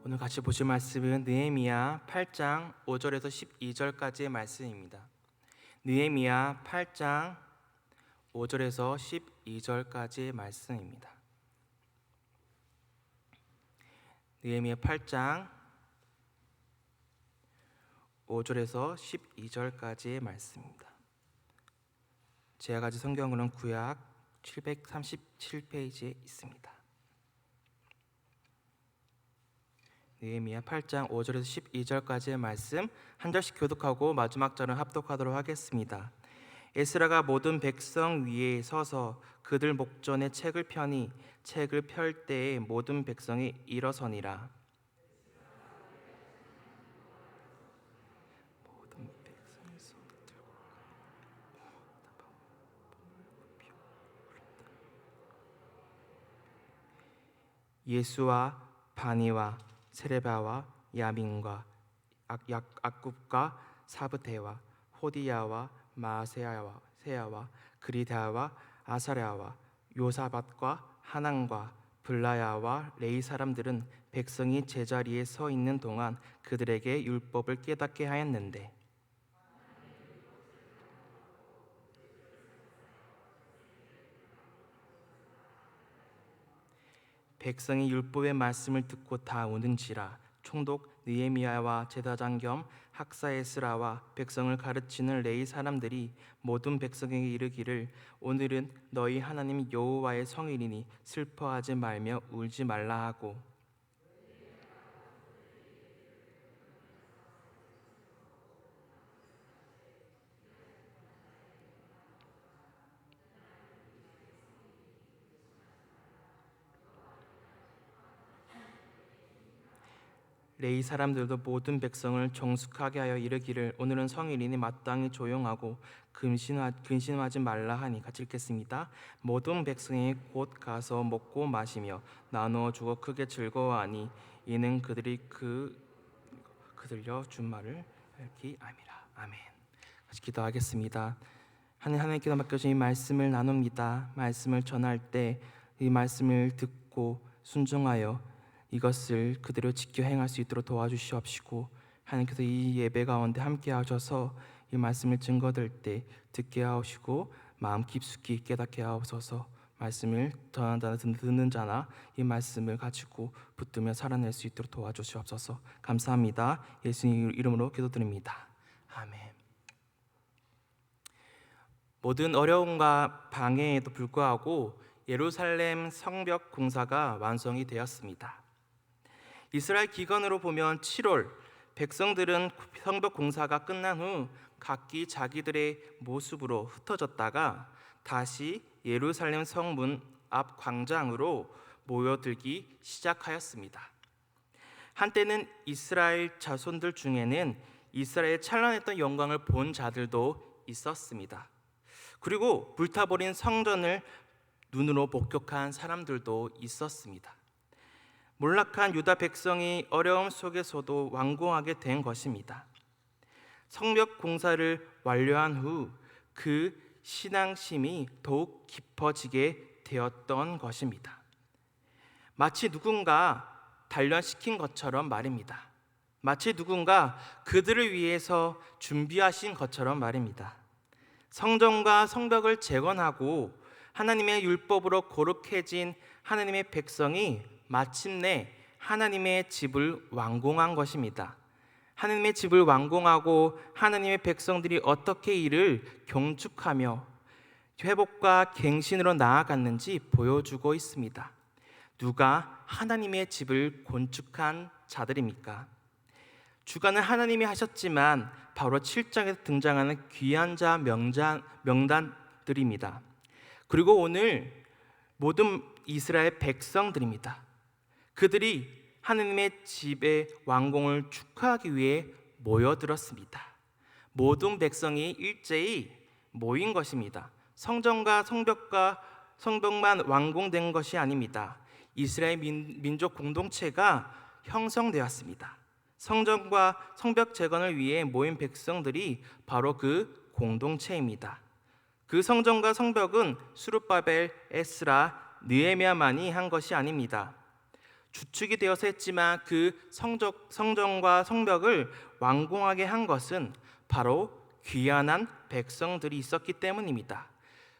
오늘 같이 보실 말씀은 느헤미야 8장 5절에서 12절까지의 말씀입니다. 느헤미야 8장 5절에서 12절까지의 말씀입니다. 느헤미야 8장 5절에서 12절까지의 말씀입니다. 제가 가진 성경으로는 구약 737페이지에 있습니다. 느헤미야 8장 5절에서 12절까지의 말씀 한 절씩 교독하고 마지막 절은 합독하도록 하겠습니다. 에스라가 모든 백성 위에 서서 그들 목전에 책을 펴니 책을 펼 때에 모든 백성이 일어서니라. 모든 백성이 손을 들고 예수와 바니와 세레바와 야민과 악굽과 사브테와 호디야와 마세야와 그리다와 아사랴와 요사밧과 하난과 블라야와 레이 사람들은 백성이 제자리에 서 있는 동안 그들에게 율법을 깨닫게 하였는데 백성이 율법의 말씀을 듣고 다 우는지라. 총독 느헤미야와 제사장 겸 학사 에스라와 백성을 가르치는 레위 사람들이 모든 백성에게 이르기를 오늘은 너희 하나님 여호와의 성일이니 슬퍼하지 말며 울지 말라 하고 레위 사람들도 모든 백성을 정숙하게 하여 이르기를 오늘은 성일이니 마땅히 조용하고 근신하지 말라 하니. 같이 읽겠습니다. 모든 백성이 곧 가서 먹고 마시며 나누어 주고 크게 즐거워하니 이는 그들이 그들려 준 말을 밝히 암이라. 아멘. 같이 기도하겠습니다. 하나님께서 맡겨주신 이 말씀을 나눕니다. 말씀을 전할 때 이 말씀을 듣고 순종하여 이것을 그대로 지켜 행할 수 있도록 도와주시옵시고 하나님께서 이 예배 가운데 함께 하셔서 이 말씀을 증거될 때 듣게 하시고 마음 깊숙이 깨닫게 하옵소서. 말씀을 전하는 자나 듣는 자나 이 말씀을 가지고 붙들며 살아낼 수 있도록 도와주시옵소서. 감사합니다. 예수님 이름으로 기도드립니다. 아멘. 모든 어려움과 방해에도 불구하고 예루살렘 성벽 공사가 완성이 되었습니다. 이스라엘 기간으로 보면 7월, 백성들은 성벽 공사가 끝난 후 각기 자기들의 모습으로 흩어졌다가 다시 예루살렘 성문 앞 광장으로 모여들기 시작하였습니다. 한때는 이스라엘 자손들 중에는 이스라엘의 찬란했던 영광을 본 자들도 있었습니다. 그리고 불타버린 성전을 눈으로 목격한 사람들도 있었습니다. 몰락한 유다 백성이 어려움 속에서도 완공하게 된 것입니다. 성벽 공사를 완료한 후 그 신앙심이 더욱 깊어지게 되었던 것입니다. 마치 누군가 단련시킨 것처럼 말입니다. 마치 누군가 그들을 위해서 준비하신 것처럼 말입니다. 성전과 성벽을 재건하고 하나님의 율법으로 거룩해진 하나님의 백성이 마침내 하나님의 집을 완공한 것입니다. 하나님의 집을 완공하고 하나님의 백성들이 어떻게 이를 경축하며 회복과 갱신으로 나아갔는지 보여주고 있습니다. 누가 하나님의 집을 건축한 자들입니까? 주관은 하나님이 하셨지만 바로 7장에서 등장하는 귀한 자 명단들입니다. 그리고 오늘 모든 이스라엘 백성들입니다. 그들이 하나님의 집의 완공을 축하하기 위해 모여들었습니다. 모든 백성이 일제히 모인 것입니다. 성전과 성벽만 완공된 것이 아닙니다. 이스라엘 민족 공동체가 형성되었습니다. 성전과 성벽 재건을 위해 모인 백성들이 바로 그 공동체입니다. 그 성전과 성벽은 스룹바벨, 에스라, 느헤미야만이 한 것이 아닙니다. 주축이 되어서 했지만 그 성전과 성벽을 완공하게 한 것은 바로 귀환한 백성들이 있었기 때문입니다.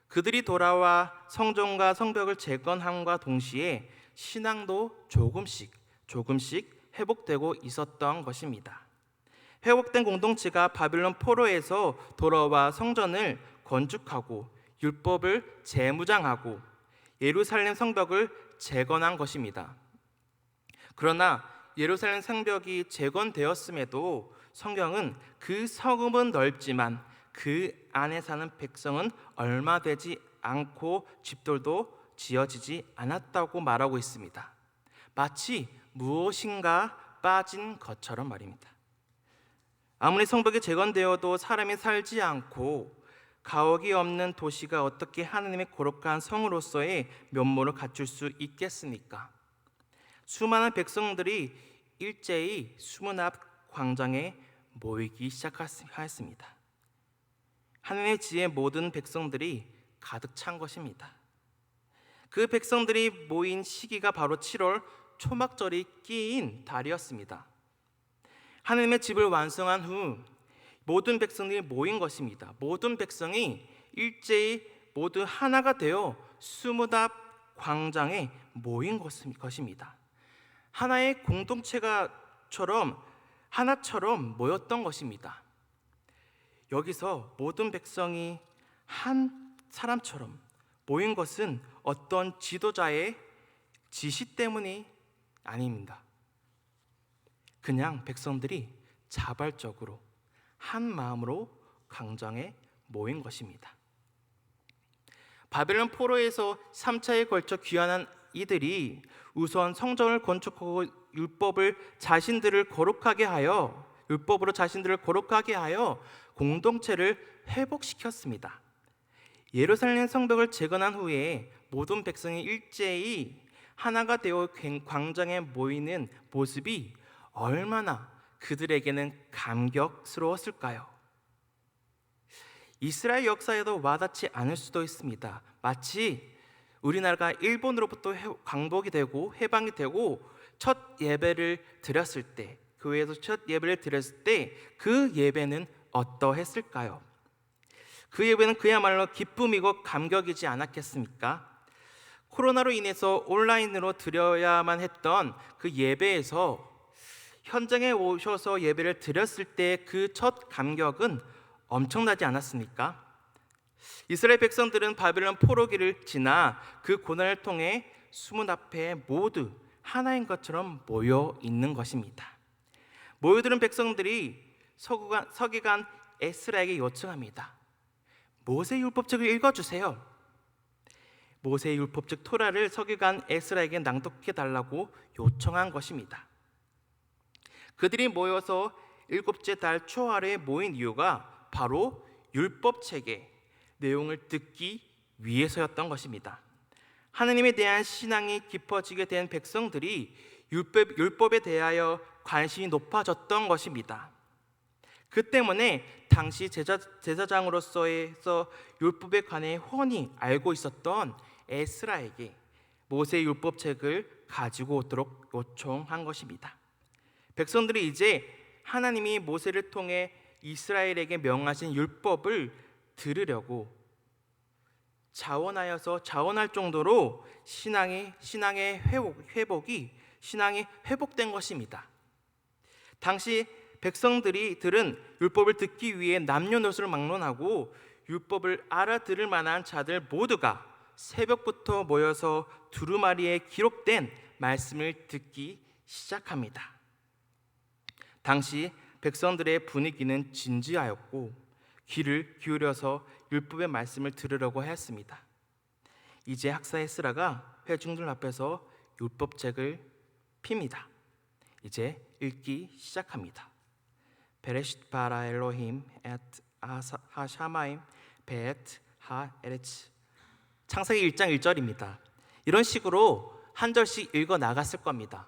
그들이 돌아와 성전과 성벽을 재건함과 동시에 신앙도 조금씩 회복되고 있었던 것입니다. 회복된 공동체가 바빌론 포로에서 돌아와 성전을 건축하고 율법을 재무장하고 예루살렘 성벽을 재건한 것입니다. 그러나 예루살렘 성벽이 재건되었음에도 성경은 그 성읍은 넓지만 그 안에 사는 백성은 얼마 되지 않고 집들도 지어지지 않았다고 말하고 있습니다. 마치 무엇인가 빠진 것처럼 말입니다. 아무리 성벽이 재건되어도 사람이 살지 않고 가옥이 없는 도시가 어떻게 하나님의 거룩한 성으로서의 면모를 갖출 수 있겠습니까? 수많은 백성들이 일제히 수문 앞 광장에 모이기 시작하였습니다. 하나님의 지혜 모든 백성들이 가득 찬 것입니다. 그 백성들이 모인 시기가 바로 7월 초막절이 끼인 달이었습니다. 하나님의 집을 완성한 후 모든 백성들이 모인 것입니다. 모든 백성이 일제히 모두 하나가 되어 수문 앞 광장에 모인 것입니다. 하나의 하나처럼 모였던 것입니다. 여기서 모든 백성이 한 사람처럼 모인 것은 어떤 지도자의 지시 때문이 아닙니다. 그냥 백성들이 자발적으로 한 마음으로 광장에 모인 것입니다. 바벨론 포로에서 3차에 걸쳐 귀환한 이들이 우선 성전을 건축하고 율법으로 자신들을 거룩하게 하여 공동체를 회복시켰습니다. 예루살렘 성벽을 재건한 후에 모든 백성이 일제히 하나가 되어 광장에 모이는 모습이 얼마나 그들에게는 감격스러웠을까요? 이스라엘 역사에도 와닿지 않을 수도 있습니다. 마치 우리나라가 일본으로부터 광복이 되고 해방이 되고 첫 예배를 드렸을 때, 교회에서 첫 예배를 드렸을 때 그 예배는 어떠했을까요? 그 예배는 그야말로 기쁨이고 감격이지 않았겠습니까? 코로나로 인해서 온라인으로 드려야만 했던 그 예배에서 현장에 오셔서 예배를 드렸을 때 그 첫 감격은 엄청나지 않았습니까? 이스라엘 백성들은 바벨론 포로기를 지나 그 고난을 통해 수문 앞에 모두 하나인 것처럼 모여 있는 것입니다. 모여드는 백성들이 서기관 에스라에게 요청합니다. 모세 율법책을 읽어주세요. 모세 율법책 토라를 서기관 에스라에게 낭독해 달라고 요청한 것입니다. 그들이 모여서 일곱째 달 초하루에 모인 이유가 바로 율법책의 내용을 듣기 위해서였던 것입니다. 하나님에 대한 신앙이 깊어지게 된 백성들이 율법에 대하여 관심이 높아졌던 것입니다. 그 때문에 당시 제사장으로서의 율법에 관해 훤히 알고 있었던 에스라에게 모세 율법책을 가지고 오도록 요청한 것입니다. 백성들이 이제 하나님이 모세를 통해 이스라엘에게 명하신 율법을 들으려고 자원할 정도로 신앙이 회복된 것입니다. 당시 백성들은 율법을 듣기 위해 남녀노소를 막론하고 율법을 알아들을 만한 자들 모두가 새벽부터 모여서 두루마리에 기록된 말씀을 듣기 시작합니다. 당시 백성들의 분위기는 진지하였고 귀를 기울여서 율법의 말씀을 들으려고 하였습니다. 이제 학사 에스라가 회중들 앞에서 율법책을 핍니다. 이제 읽기 시작합니다. 베레시트 바라 엘로힘 엣 하샤마임 베트 하 에레츠. 창세기 1장 1절입니다. 이런 식으로 한 절씩 읽어 나갔을 겁니다.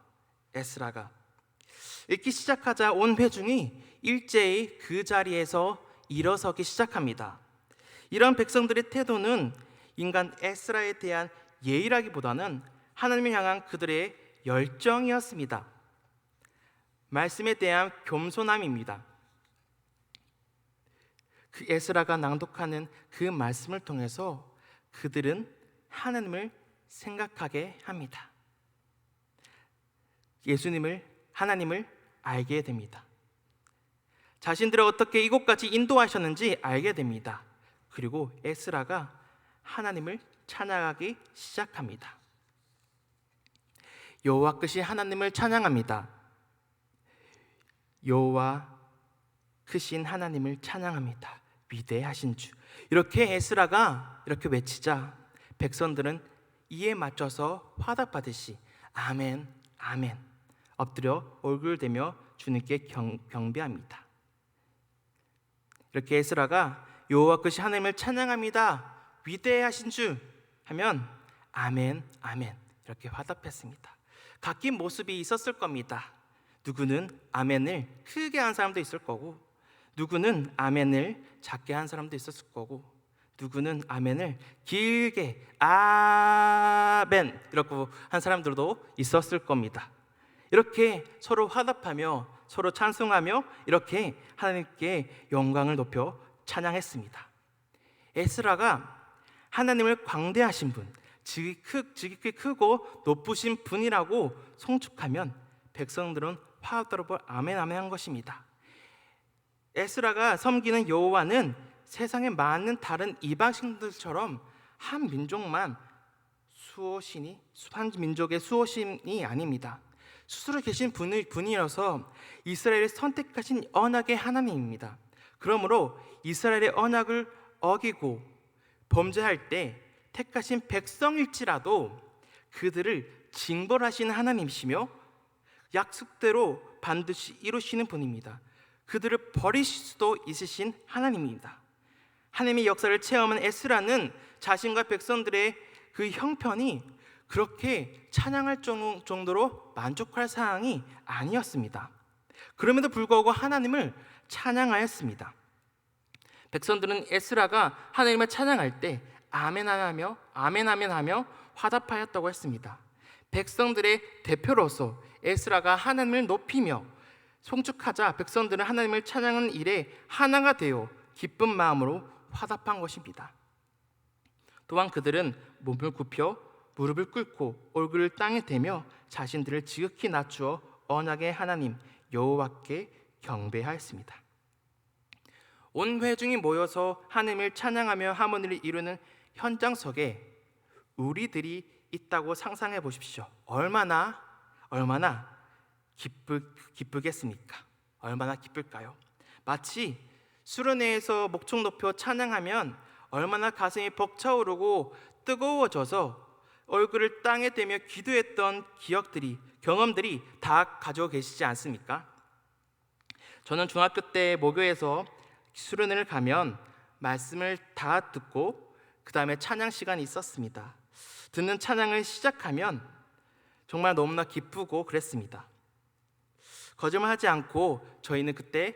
에스라가 읽기 시작하자 온 회중이 일제히 그 자리에서 일어서기 시작합니다. 이런 백성들의 태도는 인간 에스라에 대한 예의라기보다는 하나님을 향한 그들의 열정이었습니다. 말씀에 대한 겸손함입니다. 그 에스라가 낭독하는 그 말씀을 통해서 그들은 하나님을 생각하게 합니다. 하나님을 알게 됩니다. 자신들을 어떻게 이곳까지 인도하셨는지 알게 됩니다. 그리고 에스라가 하나님을 찬양하기 시작합니다. 여호와 크신 하나님을 찬양합니다. 여호와 크신 하나님을 찬양합니다. 위대하신 주. 이렇게 에스라가 이렇게 외치자 백성들은 이에 맞춰서 화답하듯이 아멘, 아멘 엎드려 얼굴을 대며 주님께 경배합니다. 이렇게 에스라가 여호와 크신 하나님을 찬양합니다. 위대하신 주 하면 아멘, 아멘 이렇게 화답했습니다. 각기 모습이 있었을 겁니다. 누구는 아멘을 크게 한 사람도 있을 거고, 누구는 아멘을 작게 한 사람도 있었을 거고, 누구는 아멘을 길게 아멘 이렇게 한 사람들도 있었을 겁니다. 이렇게 서로 화답하며 서로 찬송하며 이렇게 하나님께 영광을 높여 찬양했습니다. 에스라가 하나님을 광대하신 분, 지극히 크고 높으신 분이라고 송축하면 백성들은 화답으로 아멘 아멘 한 것입니다. 에스라가 섬기는 여호와는 세상에 많은 다른 이방신들처럼 한 민족만 한 민족의 수호신이 아닙니다. 스스로 계신 분이어서 이스라엘을 선택하신 언약의 하나님입니다. 그러므로 이스라엘의 언약을 어기고 범죄할 때 택하신 백성일지라도 그들을 징벌하시는 하나님이시며 약속대로 반드시 이루시는 분입니다. 그들을 버리실 수도 있으신 하나님입니다. 하나님의 역사를 체험한 에스라는 자신과 백성들의 그 형편이 그렇게 찬양할 정도로 만족할 사항이 아니었습니다. 그럼에도 불구하고 하나님을 찬양하였습니다. 백성들은 에스라가 하나님을 찬양할 때 아멘 하며 아멘 아멘 하며 화답하였다고 했습니다. 백성들의 대표로서 에스라가 하나님을 높이며 송축하자 백성들은 하나님을 찬양하는 일에 하나가 되어 기쁜 마음으로 화답한 것입니다. 또한 그들은 몸을 굽혀 무릎을 꿇고 얼굴을 땅에 대며 자신들을 지극히 낮추어 언약의 하나님 여호와께 경배하였습니다. 온 회중이 모여서 하나님을 찬양하며 하모니를 이루는 현장 속에 우리들이 있다고 상상해 보십시오. 얼마나 기쁘겠습니까? 얼마나 기쁠까요? 마치 수련회에서 목청 높여 찬양하면 얼마나 가슴이 벅차오르고 뜨거워져서 얼굴을 땅에 대며 기도했던 경험들이 다 가지고 계시지 않습니까? 저는 중학교 때 모교에서 수련회를 가면 말씀을 다 듣고 그 다음에 찬양 시간이 있었습니다. 듣는 찬양을 시작하면 정말 너무나 기쁘고 그랬습니다. 거짓말하지 않고 저희는 그때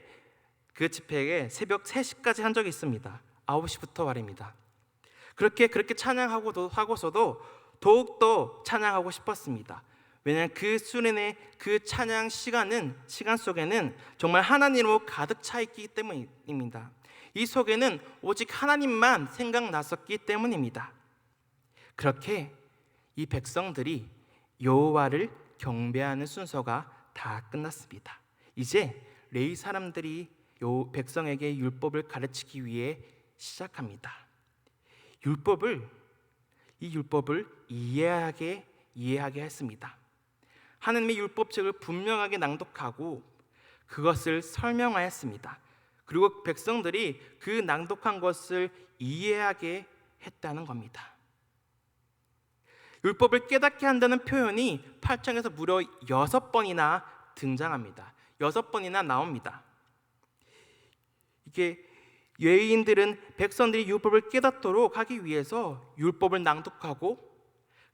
그 집회에 새벽 3시까지 한 적이 있습니다. 9시부터 말입니다. 그렇게 찬양하고서도 더욱더 찬양하고 싶었습니다. 왜냐하면 그 수련의 그 찬양 시간 속에는 정말 하나님으로 가득 차 있기 때문입니다. 이 속에는 오직 하나님만 생각났었기 때문입니다. 그렇게 이 백성들이 여호와를 경배하는 순서가 다 끝났습니다. 이제 레위 사람들이 백성에게 율법을 가르치기 위해 시작합니다. 이 율법을 이해하게 했습니다. 하나님의 율법책을 분명하게 낭독하고 그것을 설명하였습니다. 그리고 백성들이 그 낭독한 것을 이해하게 했다는 겁니다. 율법을 깨닫게 한다는 표현이 8장에서 무려 6번이나 등장합니다. 6번이나 나옵니다. 이게 레위인들은 백성들이 율법을 깨닫도록 하기 위해서 율법을 낭독하고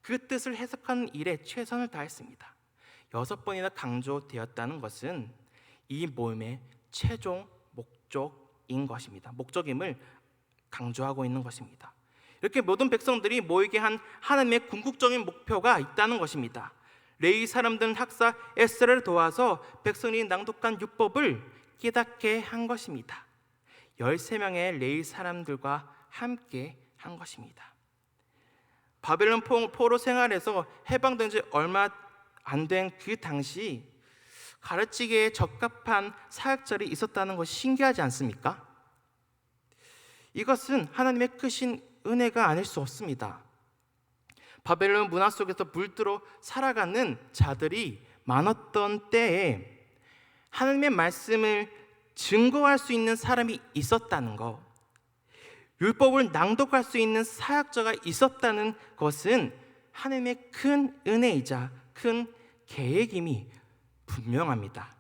그 뜻을 해석하는 일에 최선을 다했습니다. 6번이나 강조되었다는 것은 이 모임의 최종 목적인 것입니다. 목적임을 강조하고 있는 것입니다. 이렇게 모든 백성들이 모이게 한 하나님의 궁극적인 목표가 있다는 것입니다. 레위 사람들은 학사 에스라를 도와서 백성이 낭독한 율법을 깨닫게 한 것입니다. 13명의 레위 사람들과 함께 한 것입니다. 바벨론 포로 생활에서 해방된 지 얼마 안 된 그 당시 가르치기에 적합한 사역자리 있었다는 것이 신기하지 않습니까? 이것은 하나님의 크신 은혜가 아닐 수 없습니다. 바벨론 문화 속에서 물들어 살아가는 자들이 많았던 때에 하나님의 말씀을 증거할 수 있는 사람이 있었다는 것, 율법을 낭독할 수 있는 사역자가 있었다는 것은 하나님의 큰 은혜이자 큰 계획임이 분명합니다.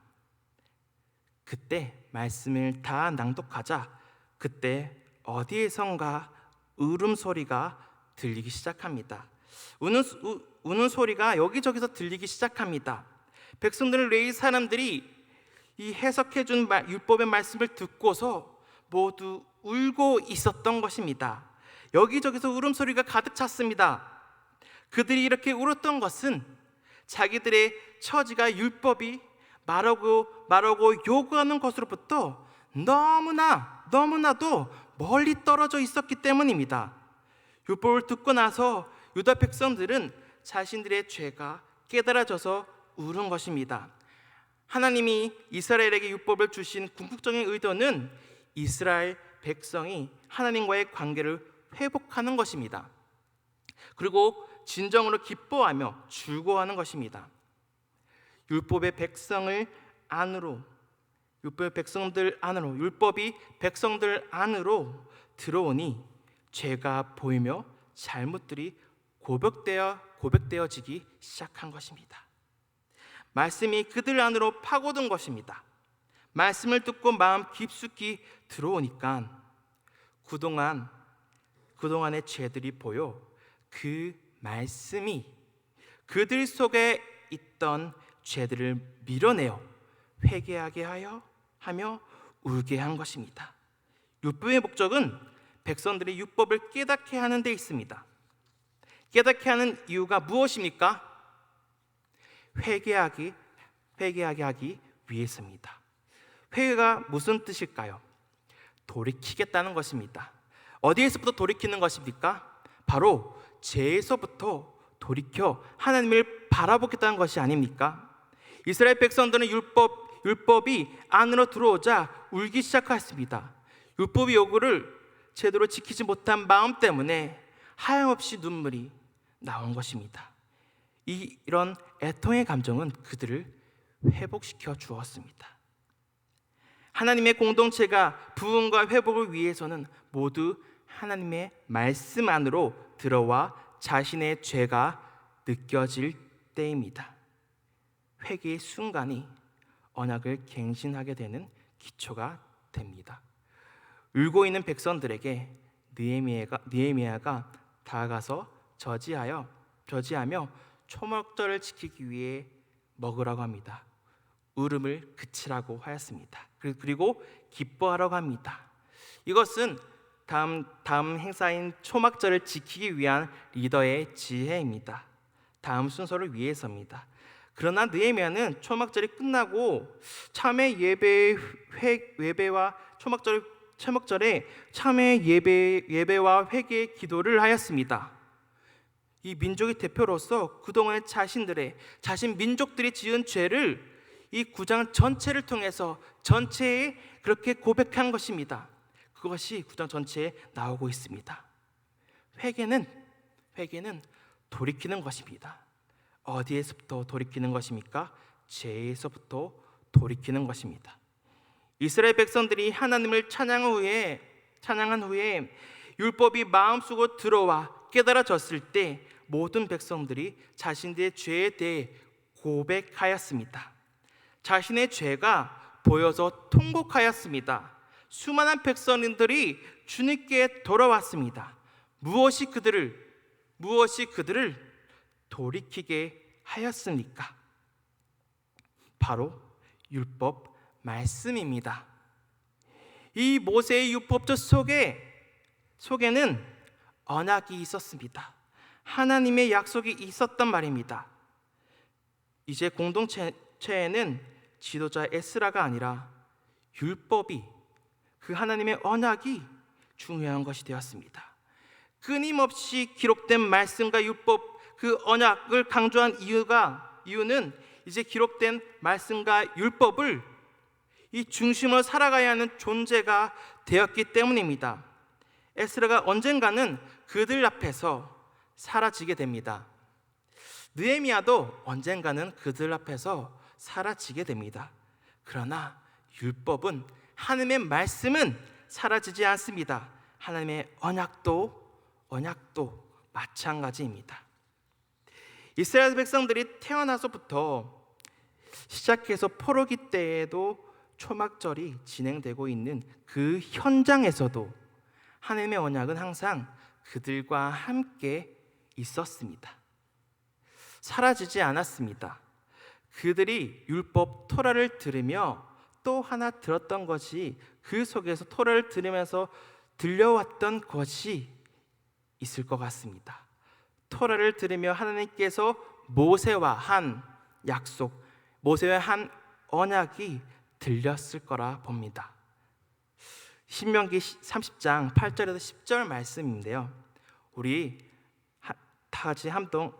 그때 말씀을 다 낭독하자 그때 어디에선가 울음소리가 들리기 시작합니다. 우는 소리가 여기저기서 들리기 시작합니다. 백성들은 레위 사람들이 이 해석해준 율법의 말씀을 듣고서 모두 울고 있었던 것입니다. 여기저기서 울음소리가 가득 찼습니다. 그들이 이렇게 울었던 것은 자기들의 처지가 율법이 말하고 요구하는 것으로부터 너무나도 멀리 떨어져 있었기 때문입니다. 율법을 듣고 나서 유다 백성들은 자신들의 죄가 깨달아져서 울은 것입니다. 하나님이 이스라엘에게 율법을 주신 궁극적인 의도는 이스라엘 백성이 하나님과의 관계를 회복하는 것입니다. 그리고 진정으로 기뻐하며 즐거워하는 것입니다. 율법의 백성들 안으로 율법이 백성들 안으로 들어오니 죄가 보이며 잘못들이 고백되어지기 시작한 것입니다. 말씀이 그들 안으로 파고든 것입니다. 말씀을 듣고 마음 깊숙이 들어오니까 그동안의 죄들이 보여 그 말씀이 그들 속에 있던 죄들을 밀어내어 회개하게 하며 울게 한 것입니다. 율법의 목적은 백성들이 율법을 깨닫게 하는 데 있습니다. 깨닫게 하는 이유가 무엇입니까? 회개하게 하기 위해서입니다. 회개가 무슨 뜻일까요? 돌이키겠다는 것입니다. 어디에서부터 돌이키는 것입니까? 바로 죄에서부터 돌이켜 하나님을 바라보겠다는 것이 아닙니까? 이스라엘 백성들은 율법이 안으로 들어오자 울기 시작했습니다. 율법의 요구를 제대로 지키지 못한 마음 때문에 하염없이 눈물이 나온 것입니다. 이런 애통의 감정은 그들을 회복시켜 주었습니다. 하나님의 공동체가 부흥과 회복을 위해서는 모두 하나님의 말씀 안으로 들어와 자신의 죄가 느껴질 때입니다. 회개의 순간이 언약을 갱신하게 되는 기초가 됩니다. 울고 있는 백성들에게 느헤미야가 다가가서 저지하며 초막절을 지키기 위해 먹으라고 합니다. 울음을 그치라고 하였습니다. 그리고 기뻐하라고 합니다. 이것은 다음 행사인 초막절을 지키기 위한 리더의 지혜입니다. 다음 순서를 위해서입니다. 그러나 느헤미야는 초막절이 끝나고 참회 예배와 초막절에 참회 예배와 회개 기도를 하였습니다. 이 민족의 대표로서 그동안의 자신 민족들이 지은 죄를 이 9장 전체를 통해서 전체에 그렇게 고백한 것입니다. 그것이 9장 전체에 나오고 있습니다. 회개는 돌이키는 것입니다. 어디에서부터 돌이키는 것입니까? 죄에서부터 돌이키는 것입니다. 이스라엘 백성들이 하나님을 찬양한 후에 율법이 마음속으로 들어와 깨달아졌을 때 모든 백성들이 자신들의 죄에 대해 고백하였습니다. 자신의 죄가 보여서 통곡하였습니다. 수많은 백성들이 주님께 돌아왔습니다. 무엇이 그들을 돌이키게 하였습니까? 바로 율법 말씀입니다. 이 모세의 율법적 속에는 언약이 있었습니다. 하나님의 약속이 있었단 말입니다. 이제 공동체에는 지도자 에스라가 아니라 율법이, 그 하나님의 언약이 중요한 것이 되었습니다. 끊임없이 기록된 말씀과 율법, 그 언약을 강조한 이유는 이제 기록된 말씀과 율법을 이 중심으로 살아가야 하는 존재가 되었기 때문입니다. 에스라가 언젠가는 그들 앞에서 사라지게 됩니다. 느헤미야도 언젠가는 그들 앞에서 사라지게 됩니다. 그러나 율법은, 하나님의 말씀은 사라지지 않습니다. 하나님의 언약도 마찬가지입니다. 이스라엘 백성들이 태어나서부터 시작해서 포로기 때에도 초막절이 진행되고 있는 그 현장에서도 하나님의 언약은 항상 그들과 함께 있었습니다. 사라지지 않았습니다. 그들이 율법 토라를 들으며 또 하나 들었던 것이, 그 속에서 토라를 들으면서 들려왔던 것이 있을 것 같습니다. 토라를 들으며 하나님께서 모세와 한 약속, 모세와 한 언약이 들렸을 거라 봅니다. 신명기 30장 8절에서 10절 말씀인데요, 우리 다 같이 한번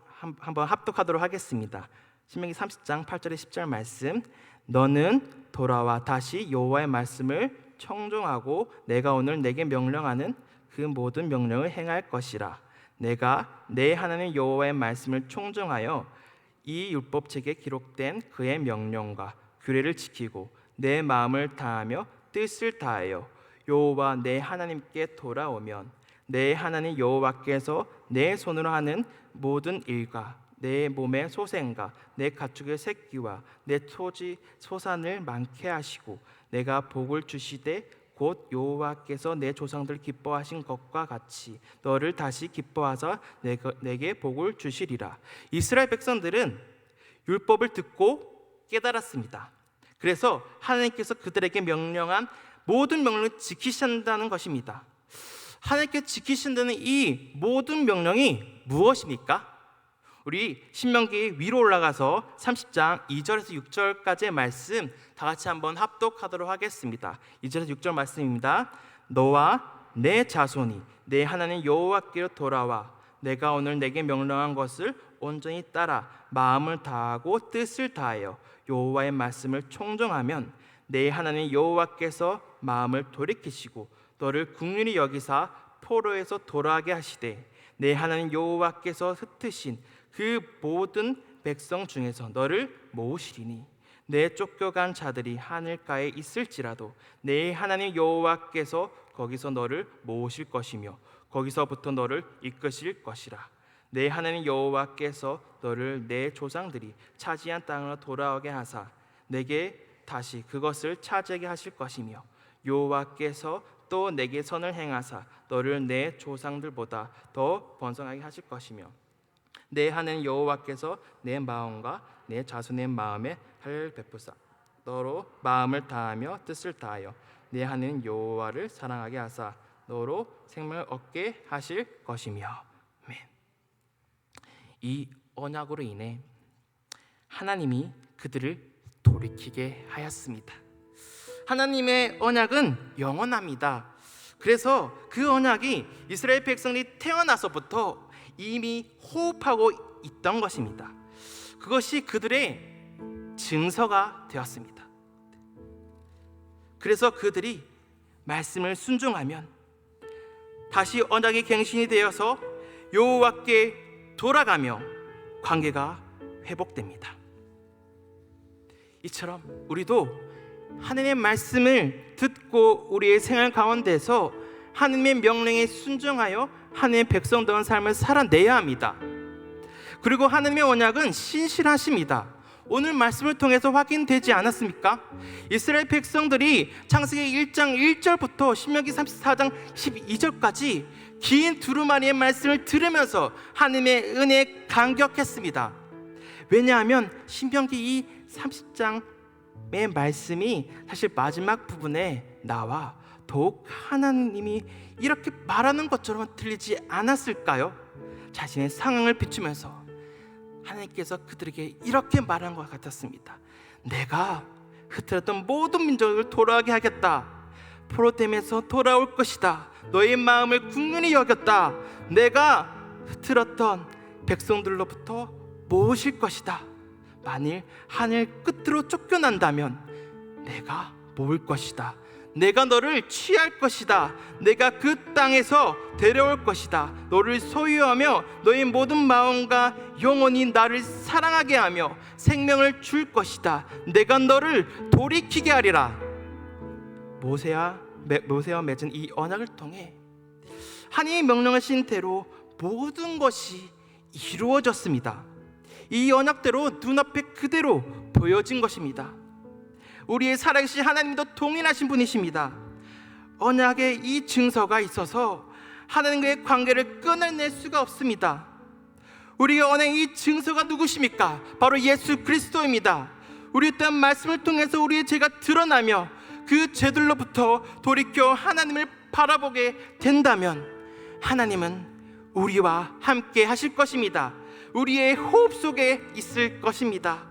합독하도록 하겠습니다. 신명기 30장 8절에 10절 말씀. 너는 돌아와 다시 여호와의 말씀을 청종하고 내가 오늘 내게 명령하는 그 모든 명령을 행할 것이라. 내가 내 하나님 여호와의 말씀을 청종하여 이 율법책에 기록된 그의 명령과 규례를 지키고 내 마음을 다하며 뜻을 다하여 여호와 내 하나님께 돌아오면 내 하나님 여호와께서 내 손으로 하는 모든 일과 내 몸의 소생과 내 가축의 새끼와 내 토지 소산을 많게 하시고 내가 복을 주시되 곧 여호와께서 내 조상들 기뻐하신 것과 같이 너를 다시 기뻐하사 내게 복을 주시리라. 이스라엘 백성들은 율법을 듣고 깨달았습니다. 그래서 하나님께서 그들에게 명령한 모든 명령을 지키신다는 것입니다. 하나님께서 지키신다는 이 모든 명령이 무엇입니까? 우리 신명기 위로 올라가서 30장 2절에서 6절까지의 말씀 다 같이 한번 합독하도록 하겠습니다. 2절에서 6절 말씀입니다. 너와 내 자손이 내 하나님 여호와께로 돌아와 내가 오늘 내게 명령한 것을 온전히 따라 마음을 다하고 뜻을 다하여 여호와의 말씀을 청종하면 내 하나님 여호와께서 마음을 돌이키시고 너를 긍휼히 여기사 포로에서 돌아가게 하시되 내 하나님 여호와께서 흩으신 그 모든 백성 중에서 너를 모으시리니 내 쫓겨간 자들이 하늘가에 있을지라도 내 하나님 여호와께서 거기서 너를 모으실 것이며 거기서부터 너를 이끄실 것이라. 내 하나님 여호와께서 너를 내 조상들이 차지한 땅으로 돌아오게 하사 내게 다시 그것을 차지하게 하실 것이며 여호와께서 또 내게 선을 행하사 너를 내 조상들보다 더 번성하게 하실 것이며 내 하나님 여호와께서 내 마음과 내 자손의 마음에 할례를 베푸사 너로 마음을 다하며 뜻을 다하여 내 하나님 여호와를 사랑하게 하사 너로 생명을 얻게 하실 것이며. 아멘. 이 언약으로 인해 하나님이 그들을 돌이키게 하였습니다. 하나님의 언약은 영원합니다. 그래서 그 언약이 이스라엘 백성이 태어나서부터 이미 호흡하고 있던 것입니다. 그것이 그들의 증서가 되었습니다. 그래서 그들이 말씀을 순종하면 다시 언약이 갱신이 되어서 여호와께 돌아가며 관계가 회복됩니다. 이처럼 우리도 하나님의 말씀을 듣고 우리의 생활 가운데서 하나님의 명령에 순종하여 하나님의 백성다운 삶을 살아내야 합니다. 그리고 하나님의 언약은 신실하십니다. 오늘 말씀을 통해서 확인되지 않았습니까? 이스라엘 백성들이 창세기 1장 1절부터 신명기 34장 12절까지 긴 두루마리의 말씀을 들으면서 하나님의 은혜에 감격했습니다. 왜냐하면 신명기 이 30장의 말씀이 사실 마지막 부분에 나와 더욱 하나님이 이렇게 말하는 것처럼 들리지 않았을까요? 자신의 상황을 비추면서 하나님께서 그들에게 이렇게 말한 것 같았습니다. 내가 흩어졌던 모든 민족을 돌아오게 하겠다. 포로됨에서 돌아올 것이다. 너의 마음을 긍휼히 여겼다. 내가 흩어졌던 백성들로부터 모으실 것이다. 만일 하늘 끝으로 쫓겨난다면 내가 모을 것이다. 내가 너를 취할 것이다. 내가 그 땅에서 데려올 것이다. 너를 소유하며 너의 모든 마음과 영원히 나를 사랑하게 하며 생명을 줄 것이다. 내가 너를 돌이키게 하리라. 모세와 맺은 이 언약을 통해 하나님이 명령하신 대로 모든 것이 이루어졌습니다. 이 언약대로 눈앞에 그대로 보여진 것입니다. 우리의 살아계신 하나님도 동일하신 분이십니다. 언약의 이 증서가 있어서 하나님과의 관계를 끊어낼 수가 없습니다. 우리의 언약의 이 증서가 누구십니까? 바로 예수 그리스도입니다. 우리의 또한 말씀을 통해서 우리의 죄가 드러나며 그 죄들로부터 돌이켜 하나님을 바라보게 된다면 하나님은 우리와 함께 하실 것입니다. 우리의 호흡 속에 있을 것입니다.